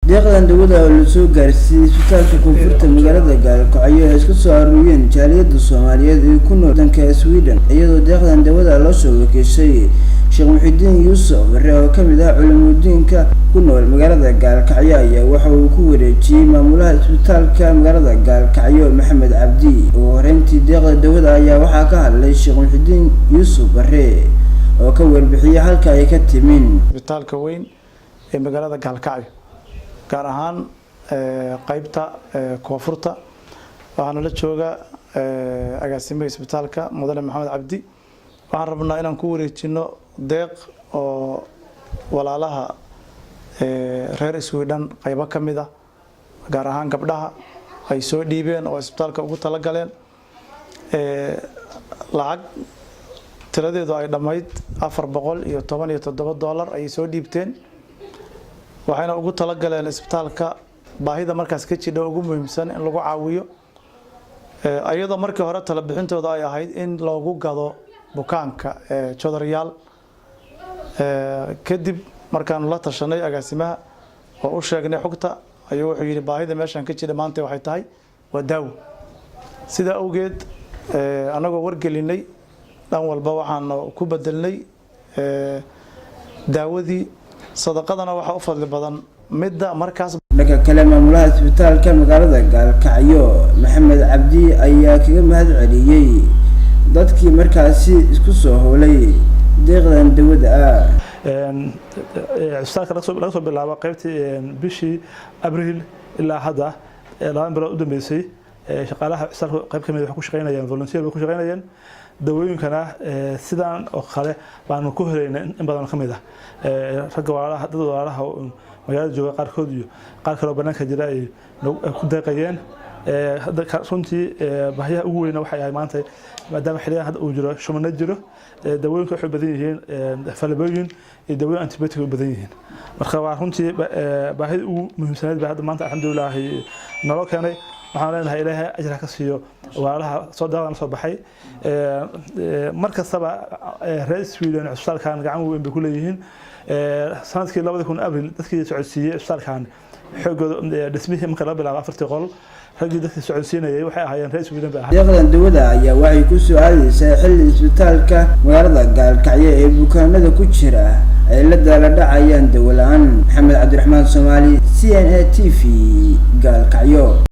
deeqdan dawada oo la soo gaarsiiyay isbitaalka koonfurta magaalada Gaalkacyo ay isku soo aruuriyeen jaaliyada Soomaaliyeed ee ku nool dalka Sweden iyadoo deeqdan dawada loo soo wakiishay Sheekh Muxudiin Yuusuf oo ka mid ah culimooyinka ku nool magaalada Gaalkacyo ayaa waxa uu ku wareejiyay maamulaha isbitaalka magaalada Gaalkacyo Maxamed Cabdi oo horeyntii deeqda dawada ayaa waxa ka hadlay Sheekh Muxudiin Yuusuf oo ka warbixiyay halka ay ka timin isbitaalka weyn ee magaalada Gaalkacyo gaar ahaan qaybta koonfurta waxaana la jooga agaasimaha isbitaalka mudane Maxamed Cabdi waxaan rabnaa inaan ku wareejino deeq oo walaalaha reer Sweden qaybo kamid ah gaar ahaan gabdhaha ay soo dhiibeen oo isbitaalka ugu tala galeen lacag tiradeedu ay dhamayd $417 ay soo dhiibteen waxayna ugu tala galeen isbitaalka baahida markaas ka jira ugu muhiimsan in lagu caawiyo ayadoo markii hore tala bixintooda ay ahayd in loogu gado bukaanka jodariyaal kadib markaan la tashanay agaasimaha oo u sheegnay xogta ayuu wuxuu yiri baahida meeshan ka jira maanta waxay tahay waa daawo sida awgeed anagoo wargelinay dhan walba waxaan ku bedelnay daawadii sadaqadana waxa u fadli badan midda markaas dhanka kale maamulaha isbitaalka magaalada Gaalkacyo Maxamed Cabdi ayaa kaga mahad celiyay dadkii markaasi isku soo howlay deeqdan dawada isbitaalka laga soo bilaabo qaybtii bishii Abriil ilaa hadda laba bilood u dambeysay shaqaalaha isbitaalka qayb kamid ah ku shaqeynayaan volunteer ku shaqeynayaan dawooyinkana sidaan oo kale baan ku helaynay in badan kamid ah rag walaalaha magaalada jooga qaarkood iyo qaar kale oo banaanka jira ay ku deeqayeen runtii baahiyaha ugu weyn waxay ahay maanta maadaama xilligan hadda uu jiro shumana jiro dawooyinka waxay badan yihiin falabooyin iyo dawooyin antibiotic u badan yihiin marka waa runtii baahida ugu muhiimsanayd baa hadda maanta alxamdulillaah naloo keenay waxaan leenahay Ilaahay ajra ka siiyo walaalaha soo daadan soo baxay markastaba reer Sweden isbitaalkan gacan weyn bay ku leeyihiin sanadkii 2000 Abriil dadkii socodsiiyay isbitaalkan xoogooda dhismihii marka la bilaabo 4 qol ragii dadkii socodsiinayay waxay ahaayeen reer Sweden baa deeqdan dawada ayaa waxay ku soo aadaysaa xilli isbitaalka magaalada Gaalkacyo ee bukaanada ku jira ay la dhacayaan dawo la'aan Maxamed Cabdiraxmaan Soomaali CNA TV Gaalkacyo.